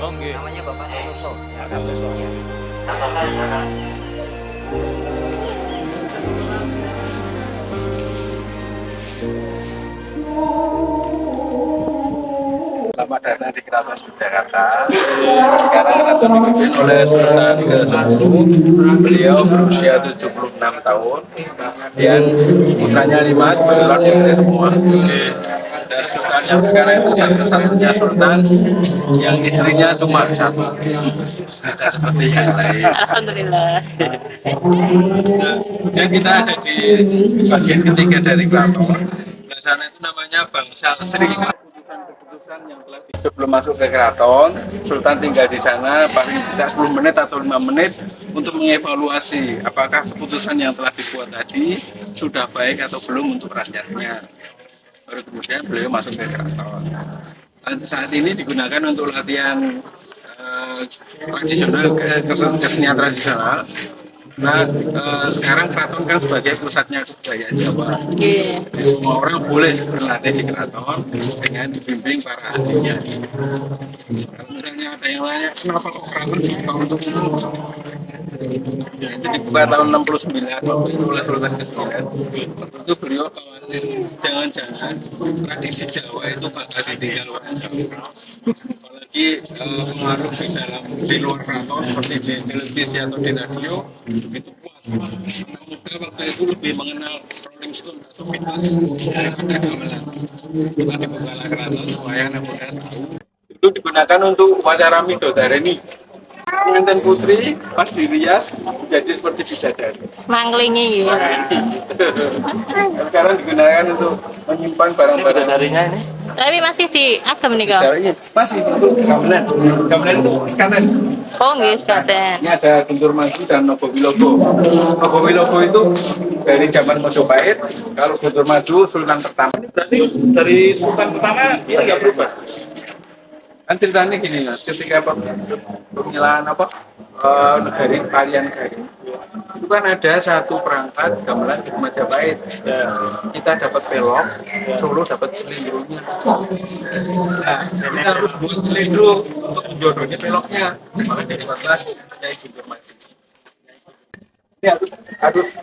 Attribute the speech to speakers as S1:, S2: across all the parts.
S1: Oh, nggih.
S2: Namanya Bapak Santoso.
S1: Ya, Santoso. Selamat datang di Keraton Yogyakarta. Sekarang Keraton dipimpin oleh Sultan ke-10. Beliau berusia 76 tahun. Dan putranya 5 kebetulan putri semua. Dan Sultan yang sekarang itu satu-satunya Sultan yang istrinya cuma satu. Tidak seperti yang lain.
S3: Alhamdulillah.
S1: Dan kita ada di bagian ketiga dari keraton. Di sana itu namanya Bangsal Sri. Keputusan yang telah sebelum masuk ke keraton, Sultan tinggal di sana paling tidak 10 menit atau 5 menit untuk mengevaluasi apakah keputusan yang telah dibuat tadi sudah baik atau belum untuk rakyatnya. Baru kemudian beliau masuk ke keraton. Dan saat ini digunakan untuk latihan tradisional, kesenian tradisional. Nah, sekarang keraton kan sebagai pusatnya kebudayaan Jawa.
S3: Iya.
S1: Jadi semua orang boleh berlatih di keraton dengan dibimbing para ahlinya. Kalau misalnya ada yang nanya, kenapa kok keraton dibuka untuk umum? Ya, itu dibuka tahun 69 waktu itu oleh Sultan ke-9. Waktu itu beliau khawatir jangan-jangan tradisi Jawa itu bakal ditinggal orang Jawa. Apalagi pengaruh di luar keraton seperti di televisi atau di radio itu kuat. Anak muda waktu itu lebih mengenal Rolling Stone atau Beatles daripada gamelan. Kita dibukalah keraton supaya anak muda tahu. Itu digunakan untuk upacara Midodareni. Pengantin putri pas dirias jadi seperti bidadari.
S3: Manglingi gitu.
S1: Sekarang digunakan untuk menyimpan barang-barang
S2: Bidadarinya ini.
S3: Tapi masih di agam nih kok.
S1: sejarahnya. Masih untuk gamelan. Gamelan itu sekaten.
S3: Oh nggih, sekaten.
S1: Ini ada Guntur Maju dan Nobo Wilogo. Nobo Wilogo itu dari zaman Majapahit. Kalau Guntur Maju Sultan pertama. Berarti dari Sultan pertama ini nggak berubah. Kan ceritanya gini mas, ketika pemilahan negari kalian garing itu kan ada satu perangkat gamelan di Majapahit. Kita dapat pelok, Solo dapat selindrunya. Nah, kita harus buat selindru untuk menjodohnya peloknya. Maka dibuatlah Kiai Guntur Maju. Ini harus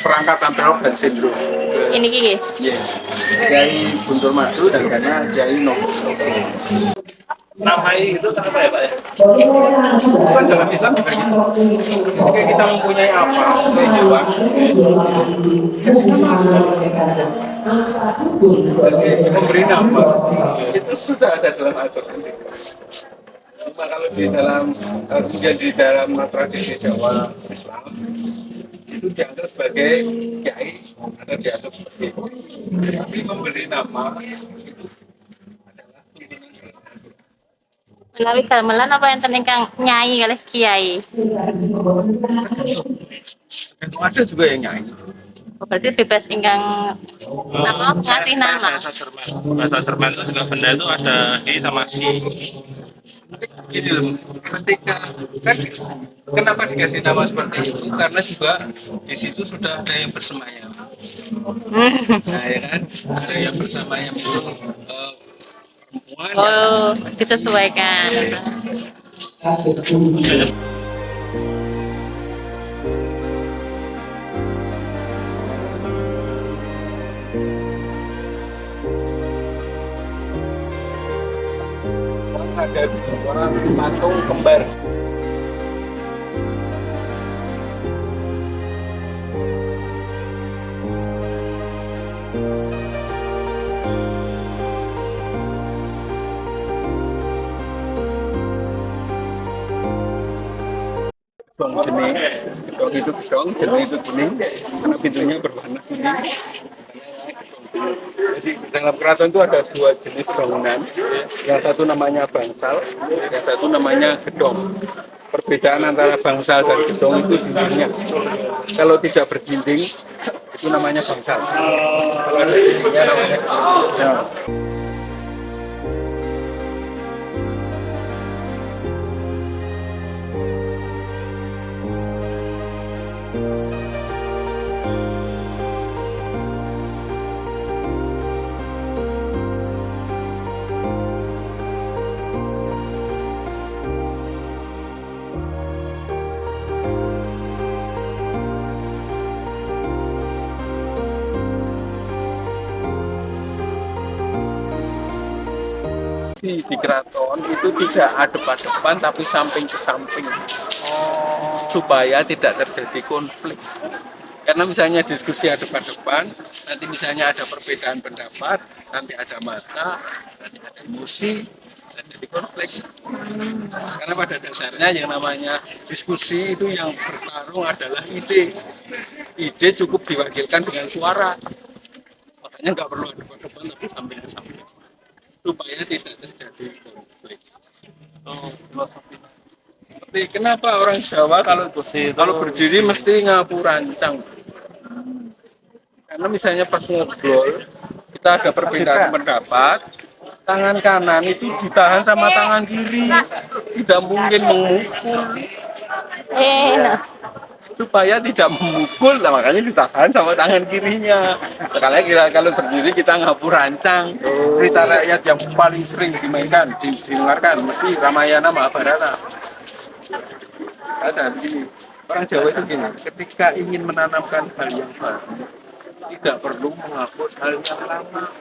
S1: perangkatan pelok dan selindru.
S3: Ini gigi.
S1: Yes, Kiai Guntur Maju dan Kiai Nobo.
S2: Namai itu kenapa ya Pak ya?
S1: Bukan dalam Islam juga gitu. Jika kita mempunyai apa, saya jawab. Memberi nama itu sudah ada dalam Al-Quran. Cuma kalau di dalam tradisi Jawa Islam itu dianggap sebagai kiai, ada dianggap seperti itu. Tapi memberi nama itu
S3: Menawi gamelan apa yang ingkang nyai kalih kiai.
S1: itu ada juga yang nyanyi.
S3: Berarti bebas ingkang apa ngasih nama.
S2: Bahasa Jerman itu juga benda itu ada di sama si.
S1: Gini loh, ketika kan kenapa dikasih nama seperti itu karena juga di situ sudah ada yang bersemayam. Nah ya kan, ada yang bersemayam itu perempuan.
S3: Oh, disesuaikan.
S1: ada orang patung kembar. Gedong jening, gedong itu gedong, jening itu jening, karena pintunya berwarna kuning. Jadi di dalam keraton itu ada dua jenis bangunan, yang satu namanya bangsal, yang satu namanya gedong. Perbedaan antara bangsal dan gedong itu dindingnya. Kalau tidak berdinding, itu namanya bangsal. Kalau ada dindingnya namanya gedong. Di keraton itu tidak adep-adepan tapi samping ke samping supaya tidak terjadi konflik. Karena misalnya diskusi adep-adepan, nanti misalnya ada perbedaan pendapat, nanti ada mata, nanti ada emosi, bisa jadi konflik. Karena pada dasarnya yang namanya diskusi itu yang bertarung adalah ide. Ide cukup diwakilkan dengan suara. Makanya nggak perlu adep-adepan tapi samping ke samping, supaya tidak terjadi konflik. Filosofi. Seperti kenapa orang Jawa kalau berdiri mesti ngapu rancang? Karena misalnya pas ngobrol kita ada perbedaan pendapat, tangan kanan itu ditahan sama tangan kiri, tidak mungkin memukul.
S3: Nah.
S1: Supaya tidak memukul, nah, makanya ditahan sama tangan kirinya. Kalau berdiri kita ngapu rancang. Cerita rakyat yang paling sering dimainkan, didengarkan, mesti Ramayana Mahabharata. Ada di sini. Orang Jawa itu gini, ketika ingin menanamkan hal yang baru, tidak perlu menghapus hal yang lama.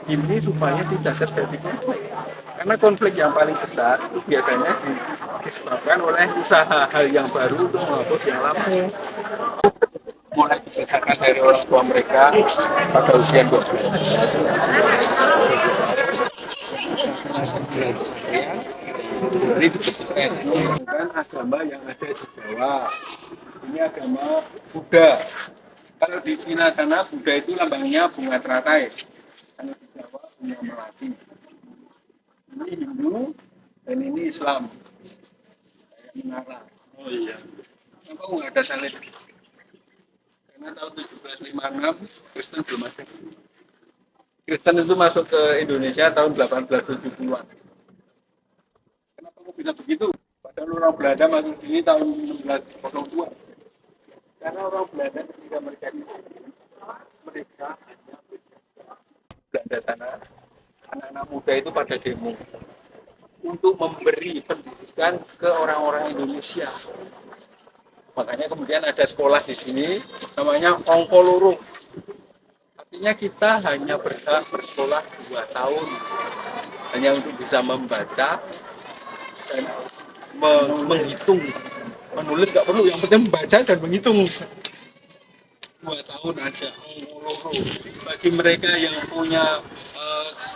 S1: Ini supaya tidak terjadi konflik. Karena konflik yang paling besar itu biasanya disebabkan oleh usaha hal yang baru untuk menghapus yang lama. Mulai dibesarkan dari orang tua mereka pada usia 12. Jadi dibesarkan dengan agama yang ada di Jawa. Ini agama Buddha. Kalau di Cina sana Buddha itu lambangnya bunga teratai. Kalau di Jawa bunga melati. Ini Hindu dan ini Islam. Kayak menara. Oh iya. Kenapa nggak ada salib? Karena tahun 1756 Kristen belum ada. Kristen itu masuk ke Indonesia tahun 1870-an. Kenapa kok bisa begitu? Padahal orang Belanda masuk sini tahun 1602. Karena orang Belanda ketika mereka hanya Belanda sana, anak-anak muda itu pada demo untuk memberi pendidikan ke orang-orang Indonesia. Makanya kemudian ada sekolah di sini namanya Ongkoloro. Artinya kita hanya berhak bersekolah 2 tahun hanya untuk bisa membaca dan menghitung. Menulis nggak perlu, yang penting membaca dan menghitung. 2 tahun aja Ongkoloro. Bagi mereka yang punya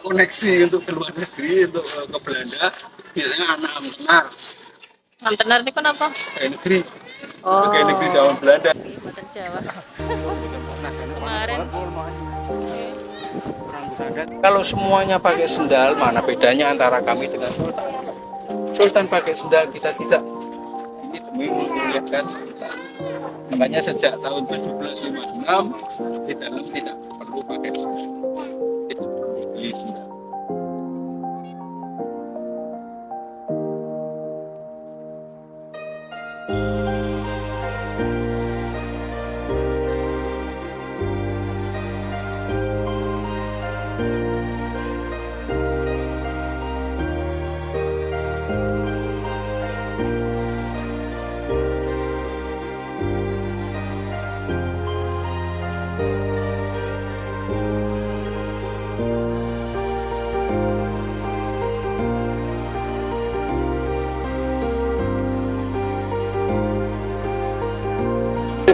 S1: koneksi untuk ke luar negeri, untuk ke Belanda, biasanya anak benar.
S3: Benar itu kenapa?
S1: Kayak negeri.
S3: Oh.
S1: Kayak negeri Jawa Belanda.
S3: Buatan Jawa. Kemarin.
S1: Kalau semuanya pakai sendal, mana bedanya antara kami dengan Sultan? Sultan pakai sendal, kita tidak. Ini demi memuliakan Sultan. Makanya sejak tahun 1756 di dalam tidak perlu pakai sendal. Itu perlu beli sendal.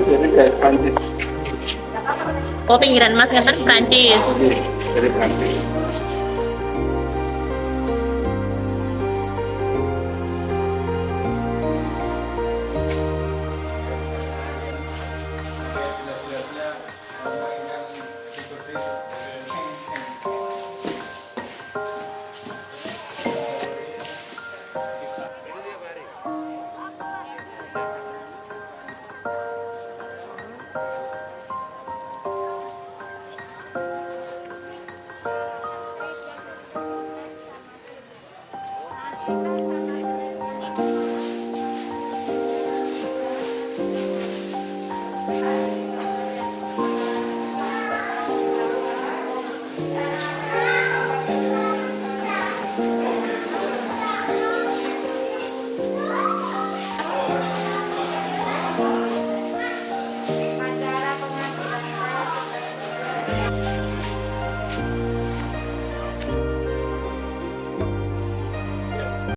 S1: jadi dari Prancis.
S3: Oh, pinggiran Mas ngeten Prancis.
S1: Dari Prancis.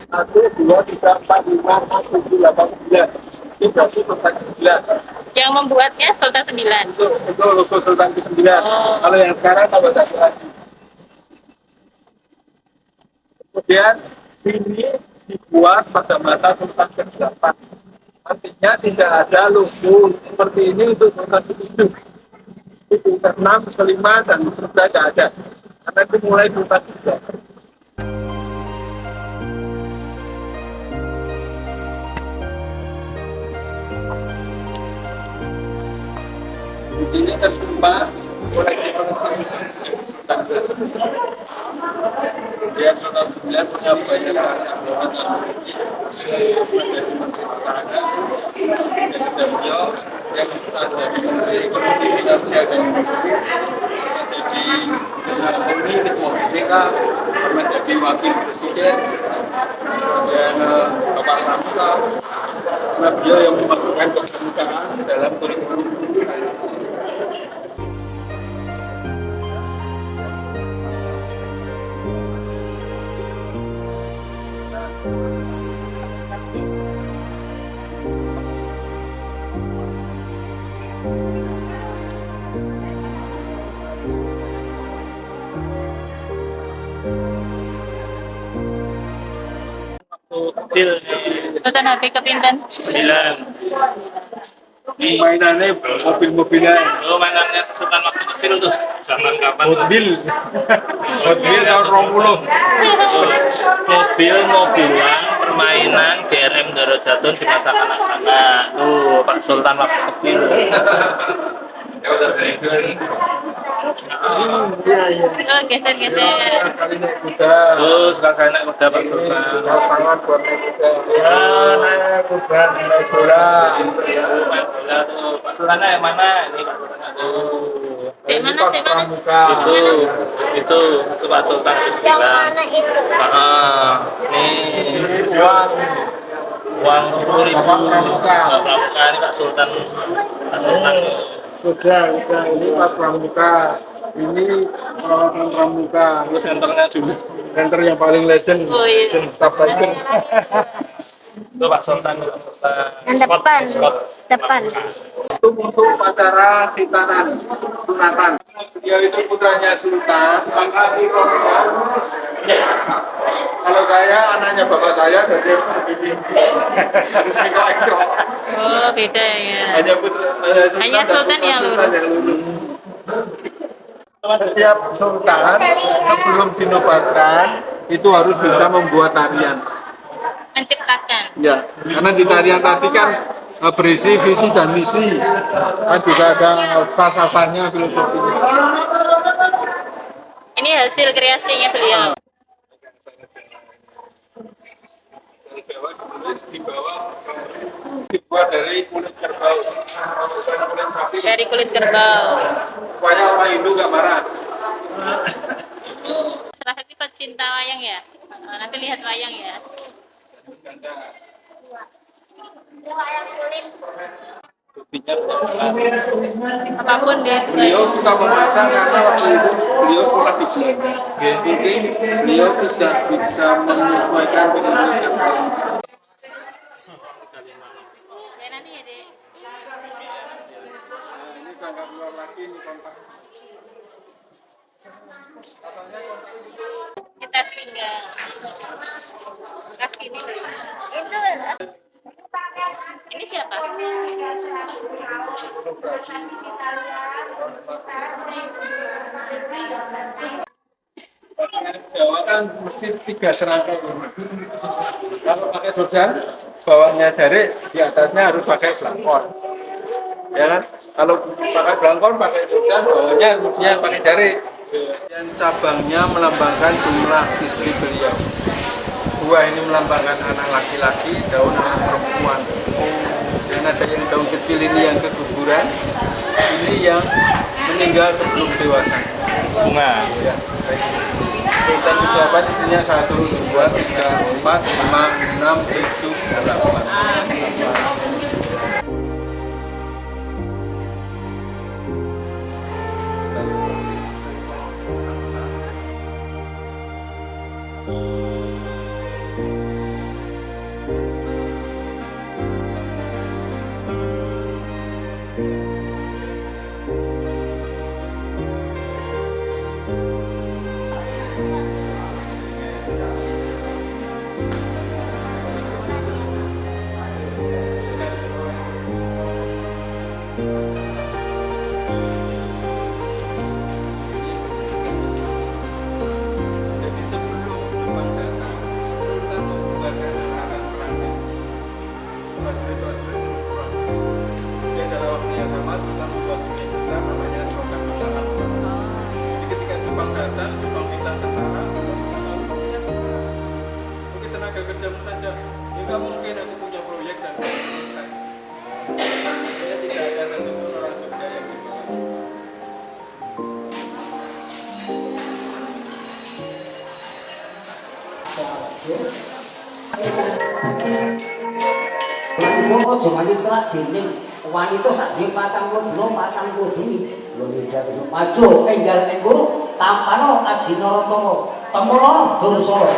S1: Satu, dua, tiga, empat, lima, enam, tujuh, delapan, sembilan. Itu Sultan ke-9.
S3: Yang membuatnya Sultan 9.
S1: Itu logo Sultan ke-9.
S3: Oh.
S1: Kalau yang sekarang tambah satu lagi. Kemudian ini dibuat pada masa Sultan ke-8. Artinya tidak ada logo seperti ini untuk Sultan ke-7. Itu ke-6, ke-5, dan sudah tidak ada. Karena itu mulai Sultan ke-3. Di sini tersimpan koleksi-koleksi Sultan ke-9. Dia Sultan ke-9 punya banyak sekali aktivitas politik, menjadi menteri pertahanan, menjadi beliau yang ada di menteri ekonomi, finansial dan industri, menjadi Kapolri, ketua BPK, pernah jadi wakil presiden, dan Bapak Pramuka, karena beliau yang memasukkan kekeluargaan dalam kurikulum.
S2: Kecil
S3: Sultan HP kepinten.
S2: 9.
S1: Mainannya mobil-mobilan.
S2: Oh, mainannya Sultan waktu kecil tuh. Zaman kapan?
S1: Mobil tahun 20.
S2: Mobil-mobilan, permainan GRM Doro Jatun di masa kanak-kanak. Tuh, Pak Sultan waktu kecil.
S1: Ya udah saya
S3: Oh, geser-geser.
S1: kali naik kuda.
S2: Tuh, sekarang naik kuda Pak Sultan.
S1: Lapangan buat naik kuda. Ya, naik kuda, naik bola.
S2: Main bola tuh. Pak Sultan yang mana? Ini Pak Sultan tuh.
S3: Di mana sih, Mas?
S2: Itu Pak Sultan itu. Yang mana itu? Nih uang 10.000. Pramuka ini Pak Sultan. Pak Sultan.
S1: Sudah, ini Pak Pramuka. Ini peralatan Pramuka.
S2: Terus senternya dulu.
S1: Center yang paling legend.
S3: Oh, iya.
S1: Top legend.
S2: Itu Pak Sultan, Pak Sultan.
S4: Yang depan, depan.
S1: Itu untuk upacara khitanan, sunatan. Dia itu putranya Sultan, angkati Rohman. Kalau saya, anaknya bapak saya, jadi begini. Harus ekor.
S3: Oh, beda ya.
S1: Hanya putra,
S3: Hanya Sultan yang lurus.
S1: Setiap sultan sebelum dinobatkan itu harus bisa membuat tarian.
S3: Menciptakan.
S1: Ya, karena di tarian tadi kan berisi visi dan misi, kan juga ada falsafahnya, filosofinya.
S3: Ini hasil kreasinya beliau.
S1: Jawa ditulis di bawah dibuat dari kulit kerbau, bukan kulit sapi.
S3: Dari kulit kerbau.
S1: Supaya orang Hindu nggak marah.
S3: Serahati pecinta wayang ya. Nanti lihat wayang ya. Apapun deh.
S1: Beliau suka memasak karena waktu itu beliau sekolah di Belanda. Mungkin beliau tidak bisa menyesuaikan dengan
S3: Ya nanti ya dek.
S1: ini kontak. Katanya kontak itu
S3: Kita pinggang. Kasih ini.
S4: Itu
S3: Ini siapa?
S1: Jawa kan mesti 3 serangkai. Kalau pakai sorjan, bawahnya jari, di atasnya harus pakai belangkon. Ya kan? Kalau pakai belangkon, pakai sorjan, bawahnya mestinya pakai jari. Dan cabangnya melambangkan jumlah istri beliau. 2 ini melambangkan anak laki-laki, daun anak perempuan. Dan ada yang daun kecil ini yang keguguran, ini yang meninggal sebelum dewasa.
S2: Bunga.
S1: Ya, baik. Sultan pejabat isinya 1, 2, 3, 4, 5, 6, 7, 8. Jadi sebelum Jepang datang, Sultan membubarkan angkatan perangnya. Prajurit-prajurit suruh pulang. Dan dalam waktu yang sama Sultan membuat sungai besar namanya Selokan Mataram. Jadi ketika Jepang datang, Jepang minta tentara, oke tenaga kerjamu saja. Ya nggak mungkin, aku punya proyek dan belum selesai. Saya tidak ada satupun orang Jogja yang dibawa.
S5: Wong aja nganti celak jeneng wanita sadurunge 40 dina 40 bengi. Lho beda terus maju enggal ning kono tampano Adinarata. Temulana Dursala.